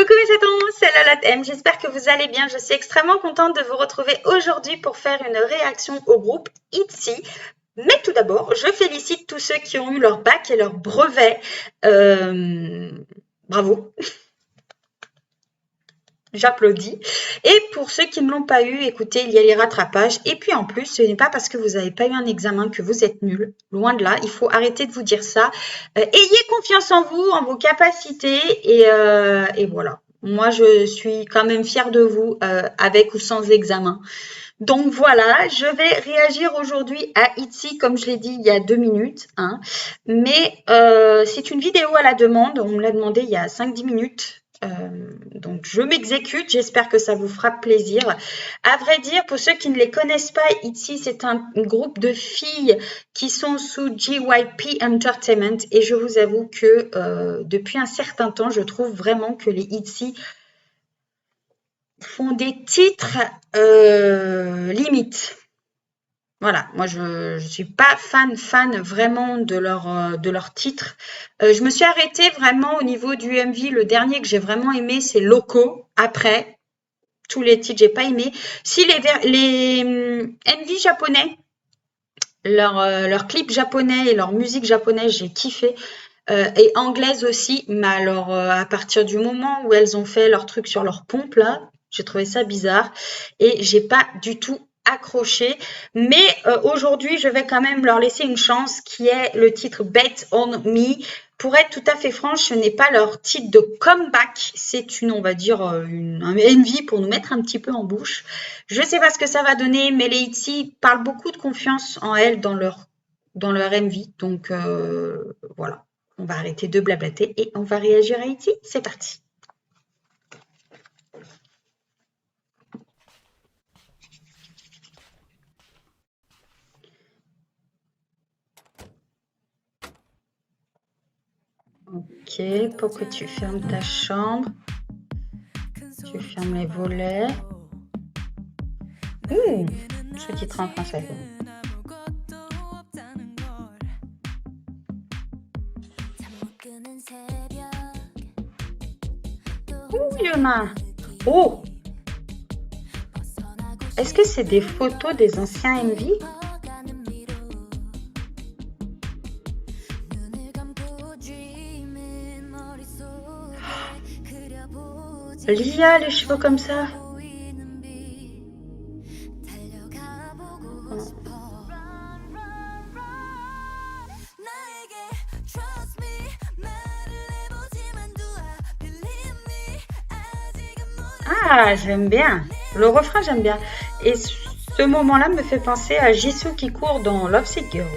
Coucou mes chatons, c'est Lola M. J'espère que vous allez bien. Je suis extrêmement contente de vous retrouver aujourd'hui pour faire une réaction au groupe ITZY. Mais tout d'abord, je félicite tous ceux qui ont eu leur bac et leur brevet. Bravo, j'applaudis. Et pour ceux qui ne l'ont pas eu, écoutez, il y a les rattrapages. Et puis en plus, ce n'est pas parce que vous n'avez pas eu un examen que vous êtes nul. Loin de là, il faut arrêter de vous dire ça. Ayez confiance en vous, en vos capacités. Et voilà. Moi, je suis quand même fière de vous, avec ou sans examen. Donc voilà, je vais réagir aujourd'hui à ITZY, comme je l'ai dit il y a 2 minutes. Hein. Mais c'est une vidéo à la demande, on me l'a demandé il y a 5-10 minutes. Donc je m'exécute, j'espère que ça vous fera plaisir. À vrai dire, pour ceux qui ne les connaissent pas, ITZY, c'est un groupe de filles qui sont sous JYP Entertainment. Et je vous avoue que depuis un certain temps, je trouve vraiment que les ITZY font des titres limites. Voilà, moi je suis pas fan vraiment de leur titre. Je me suis arrêtée vraiment au niveau du MV. Le dernier que j'ai vraiment aimé, c'est Loco. Après, tous les titres, j'ai pas aimé. Si les MV japonais, leurs clips japonais et leur musique japonaise, j'ai kiffé. Et anglaise aussi, mais alors à partir du moment où elles ont fait leur truc sur leur pompe là, j'ai trouvé ça bizarre et j'ai pas du tout accroché. Mais aujourd'hui, je vais quand même leur laisser une chance qui est le titre Bet on Me. Pour être tout à fait franche, ce n'est pas leur titre de comeback, c'est on va dire, un MV pour nous mettre un petit peu en bouche. Je sais pas ce que ça va donner, mais les ITZY parlent beaucoup de confiance en elles dans leur MV, donc voilà. On va arrêter de blablater et on va réagir à ITZY. C'est parti. Ok, pour que tu fermes ta chambre. Tu fermes les volets. Sous-titre en français. Il y en a. Oh! Est-ce que c'est des photos des anciens MV? Lia, les cheveux comme ça. Ah, j'aime bien. Le refrain, j'aime bien. Et ce moment-là me fait penser à Jisoo qui court dans Love Sick Girl.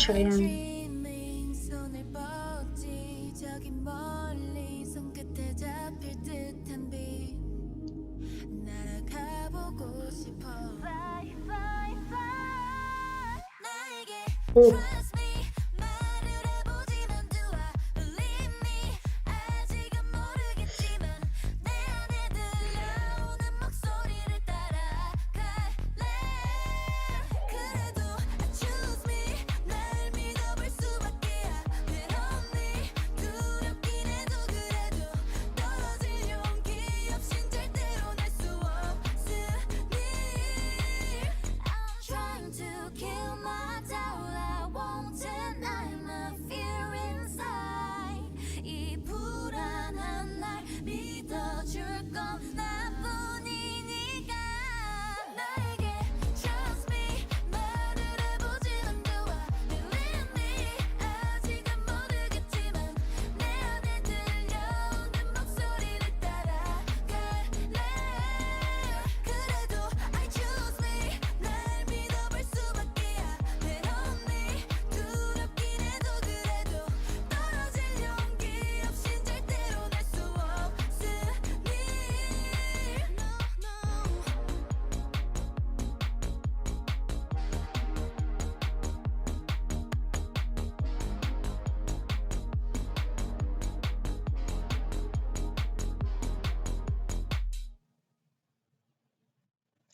rien. Oh.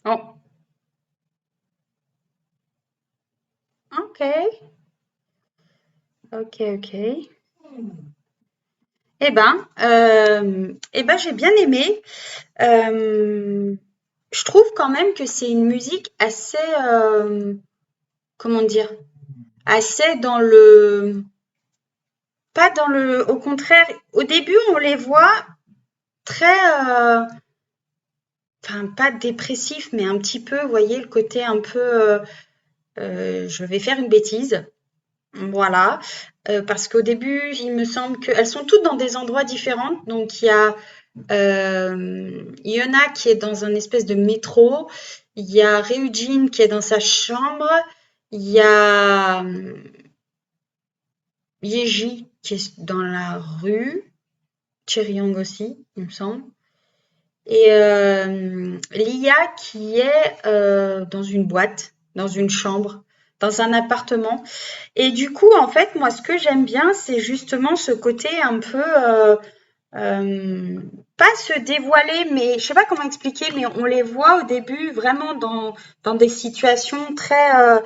Oh, ok, ok, ok. J'ai bien aimé. Euh, je trouve quand même que c'est une musique assez, comment dire, assez dans le, pas dans le, au contraire, au début on les voit très, enfin pas dépressif, mais un petit peu, vous voyez, le côté un peu, je vais faire une bêtise, voilà. Parce qu'au début, il me semble qu'elles sont toutes dans des endroits différents. Donc il y en a qui est dans un espèce de métro, il y a Ryujin qui est dans sa chambre, il y a Yeji qui est dans la rue, Cheryong aussi, il me semble. Et Lia qui est dans une boîte, dans une chambre, dans un appartement. Et du coup, en fait, moi, ce que j'aime bien, c'est justement ce côté un peu, pas se dévoiler, mais je sais pas comment expliquer, mais on les voit au début vraiment dans des situations très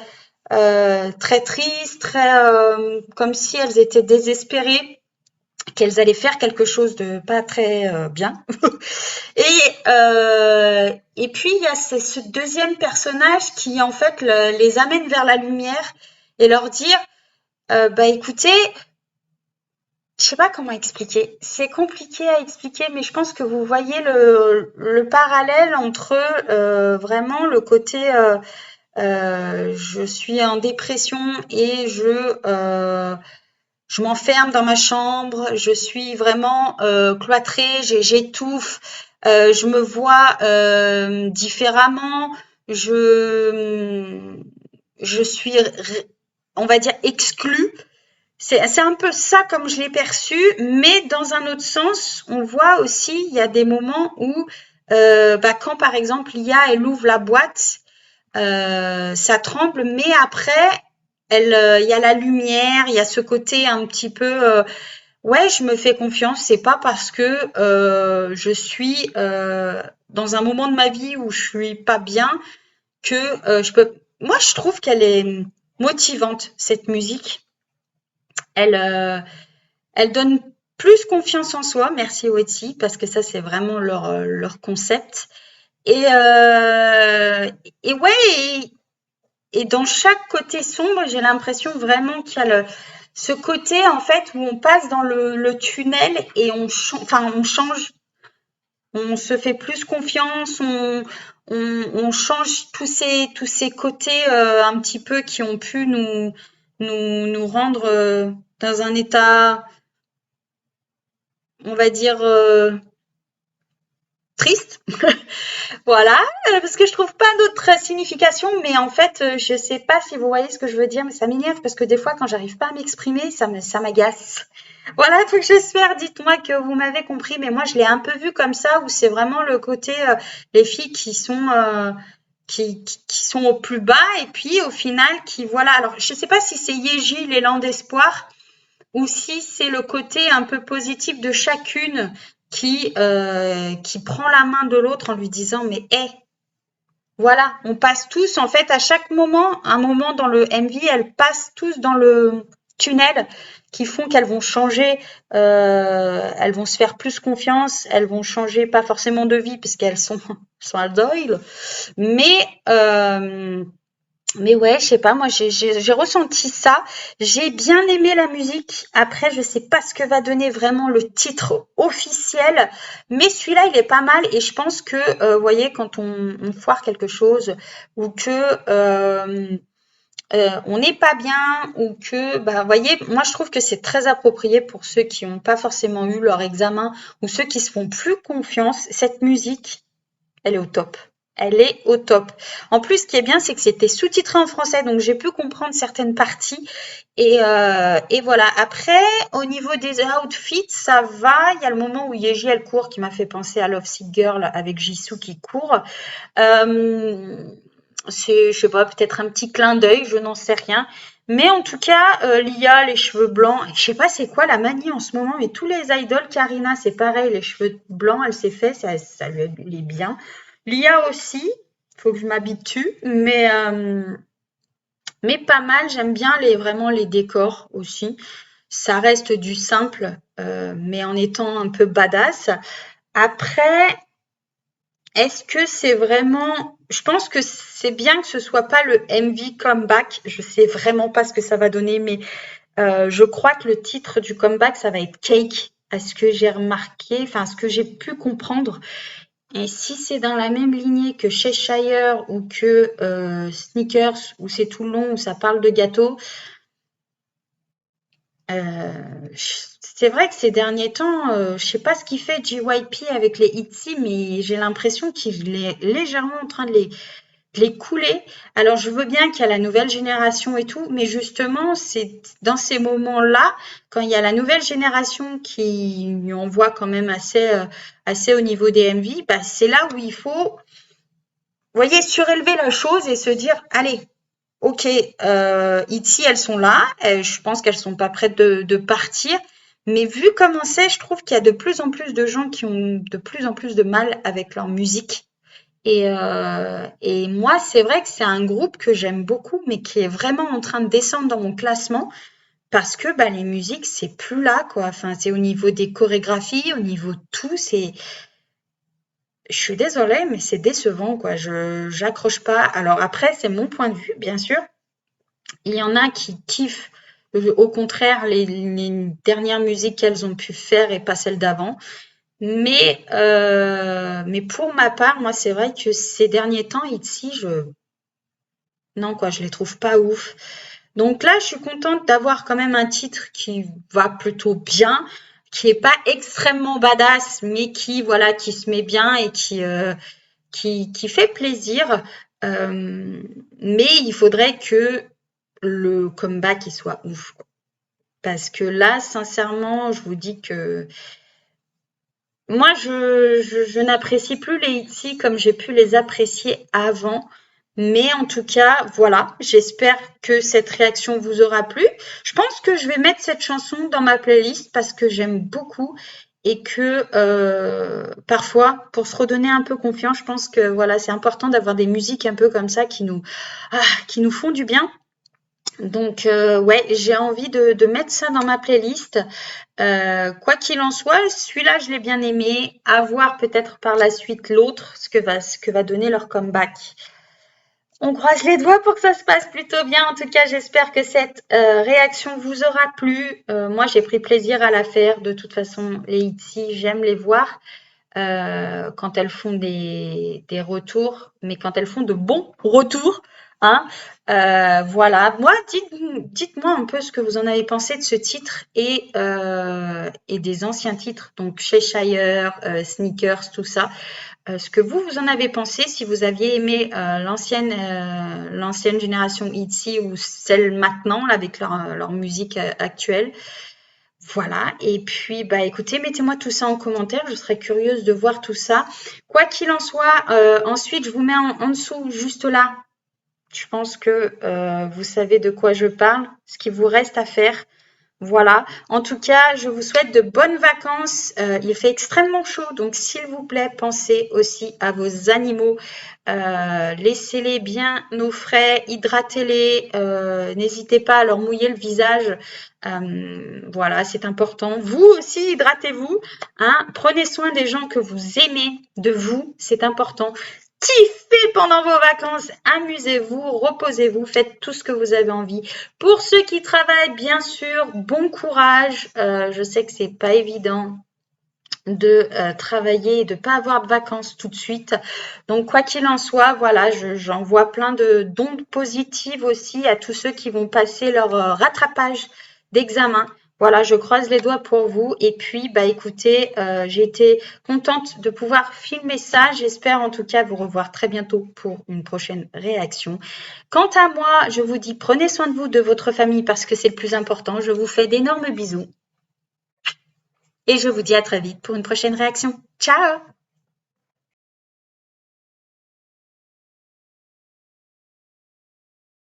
tristes, comme si elles étaient désespérées, qu'elles allaient faire quelque chose de pas très bien. Et puis il y a ce deuxième personnage qui en fait les amène vers la lumière et leur dire bah écoutez, je sais pas comment expliquer. C'est compliqué à expliquer, mais je pense que vous voyez le parallèle entre vraiment le côté je suis en dépression et je m'enferme dans ma chambre, je suis vraiment cloîtrée, j'étouffe, je me vois différemment, je, je suis, on va dire, exclue. C'est un peu ça comme je l'ai perçu, mais dans un autre sens, on voit aussi, il y a des moments où, bah, quand par exemple l'IA, elle ouvre la boîte, ça tremble, mais après, il y a la lumière, il y a ce côté un petit peu, ouais, je me fais confiance. C'est pas parce que je suis dans un moment de ma vie où je suis pas bien que je peux. Moi, je trouve qu'elle est motivante cette musique. Elle, elle donne plus confiance en soi. Merci Wetty parce que ça c'est vraiment leur concept. Et euh, et ouais, et dans chaque côté sombre, j'ai l'impression vraiment qu'il y a ce côté en fait où on passe dans le tunnel et on change, on se fait plus confiance, on change tous ces côtés un petit peu qui ont pu nous rendre dans un état, on va dire, triste. Voilà, parce que je trouve pas d'autres significations, mais en fait, je sais pas si vous voyez ce que je veux dire, mais ça m'énerve parce que des fois, quand j'arrive pas à m'exprimer, ça m'agace. Voilà, donc j'espère, dites-moi que vous m'avez compris, mais moi je l'ai un peu vu comme ça, où c'est vraiment le côté, les filles qui sont, qui sont au plus bas, et puis au final, qui, voilà, alors je sais pas si c'est Yeji, l'élan d'espoir, ou si c'est le côté un peu positif de chacune qui prend la main de l'autre en lui disant, mais hé, voilà, on passe tous, en fait, à chaque moment, un moment dans le MV, elles passent tous dans le tunnel qui font qu'elles vont changer, elles vont se faire plus confiance, elles vont changer pas forcément de vie puisqu'elles sont à Doyle, mais euh, mais ouais, je sais pas, moi j'ai ressenti ça. J'ai bien aimé la musique. Après, je sais pas ce que va donner vraiment le titre officiel, mais celui-là, il est pas mal. Et je pense que, vous voyez, quand on foire quelque chose ou que on n'est pas bien ou que, bah, vous voyez, moi je trouve que c'est très approprié pour ceux qui n'ont pas forcément eu leur examen ou ceux qui se font plus confiance. Cette musique, elle est au top. Elle est au top. En plus, ce qui est bien, c'est que c'était sous-titré en français, donc j'ai pu comprendre certaines parties. Et voilà. Après, au niveau des outfits, ça va. Il y a le moment où Yeji, elle court, qui m'a fait penser à Love Sick Girl avec Jisoo qui court. Euh, c'est, je sais pas, peut-être un petit clin d'œil, je n'en sais rien. Mais en tout cas, Lia, les cheveux blancs, je sais pas c'est quoi la manie en ce moment, mais tous les idoles, Karina, c'est pareil, les cheveux blancs, elle s'est fait, ça lui est bien. Lia aussi. faut que je m'habitue, mais pas mal. J'aime bien vraiment les décors aussi. Ça reste du simple, mais en étant un peu badass. Après, est-ce que c'est vraiment... Je pense que c'est bien que ce soit pas le MV Comeback. Je sais vraiment pas ce que ça va donner, mais je crois que le titre du comeback, ça va être Cake. À ce que j'ai remarqué, enfin, à ce que j'ai pu comprendre. Et si c'est dans la même lignée que Cheshire ou que Sneakers, où c'est tout long, où ça parle de gâteau, c'est vrai que ces derniers temps, je sais pas ce qu'il fait JYP avec les ITZY, mais j'ai l'impression qu'il est légèrement en train de les couler. Alors, je veux bien qu'il y a la nouvelle génération et tout, mais justement, c'est dans ces moments-là, quand il y a la nouvelle génération qui envoie quand même assez au niveau des MV, bah, c'est là où il faut, vous voyez, surélever la chose et se dire, allez, ok, ITZY, elles sont là, je pense qu'elles sont pas prêtes de partir, mais vu comment c'est, je trouve qu'il y a de plus en plus de gens qui ont de plus en plus de mal avec leur musique. Et moi, c'est vrai que c'est un groupe que j'aime beaucoup, mais qui est vraiment en train de descendre dans mon classement parce que bah, les musiques, c'est plus là, quoi. Enfin, c'est au niveau des chorégraphies, au niveau de tout, c'est. Je suis désolée, mais c'est décevant, quoi. J'accroche pas. Alors après, c'est mon point de vue, bien sûr. Il y en a qui kiffent, au contraire, les dernières musiques qu'elles ont pu faire et pas celles d'avant. Mais pour ma part, moi, c'est vrai que ces derniers temps, ici, non, quoi, je les trouve pas ouf. Donc là, je suis contente d'avoir quand même un titre qui va plutôt bien, qui est pas extrêmement badass, mais qui, voilà, qui se met bien et qui fait plaisir. Euh, mais il faudrait que le comeback, il soit ouf, quoi. Parce que là, sincèrement, je vous dis que moi, je n'apprécie plus les Itzy comme j'ai pu les apprécier avant. Mais en tout cas, voilà, j'espère que cette réaction vous aura plu. Je pense que je vais mettre cette chanson dans ma playlist parce que j'aime beaucoup et que parfois, pour se redonner un peu confiance, je pense que voilà, c'est important d'avoir des musiques un peu comme ça qui nous font du bien. Donc, ouais, j'ai envie de mettre ça dans ma playlist. Quoi qu'il en soit, celui-là, je l'ai bien aimé. À voir peut-être par la suite l'autre, ce que va donner leur comeback. On croise les doigts pour que ça se passe plutôt bien. En tout cas, j'espère que cette réaction vous aura plu. Moi, j'ai pris plaisir à la faire. De toute façon, les ITZY, j'aime les voir quand elles font des retours, mais quand elles font de bons retours. Hein. Voilà. Moi, dites-moi un peu ce que vous en avez pensé de ce titre et des anciens titres, donc Cheshire, Sneakers, tout ça. Ce que vous en avez pensé, si vous aviez aimé l'ancienne génération ITZY ou celle maintenant, là, avec leur musique actuelle. Voilà, et puis bah écoutez, mettez-moi tout ça en commentaire, je serais curieuse de voir tout ça. Quoi qu'il en soit, ensuite je vous mets en dessous, juste là. Je pense que vous savez de quoi je parle, ce qu'il vous reste à faire. Voilà. En tout cas, je vous souhaite de bonnes vacances. Il fait extrêmement chaud, donc s'il vous plaît, pensez aussi à vos animaux. Laissez-les bien au frais, hydratez-les. N'hésitez pas à leur mouiller le visage. Voilà, c'est important. Vous aussi, hydratez-vous. Hein. Prenez soin des gens que vous aimez, de vous, c'est important. Kiffez pendant vos vacances, amusez-vous, reposez-vous, faites tout ce que vous avez envie. Pour ceux qui travaillent, bien sûr, bon courage. Je sais que c'est pas évident de travailler et de pas avoir de vacances tout de suite. Donc quoi qu'il en soit, voilà, j'envoie plein d'ondes positives aussi à tous ceux qui vont passer leur rattrapage d'examen. Voilà, je croise les doigts pour vous. Et puis, bah écoutez, j'ai été contente de pouvoir filmer ça. J'espère en tout cas vous revoir très bientôt pour une prochaine réaction. Quant à moi, je vous dis prenez soin de vous, de votre famille parce que c'est le plus important. Je vous fais d'énormes bisous. Et je vous dis à très vite pour une prochaine réaction. Ciao!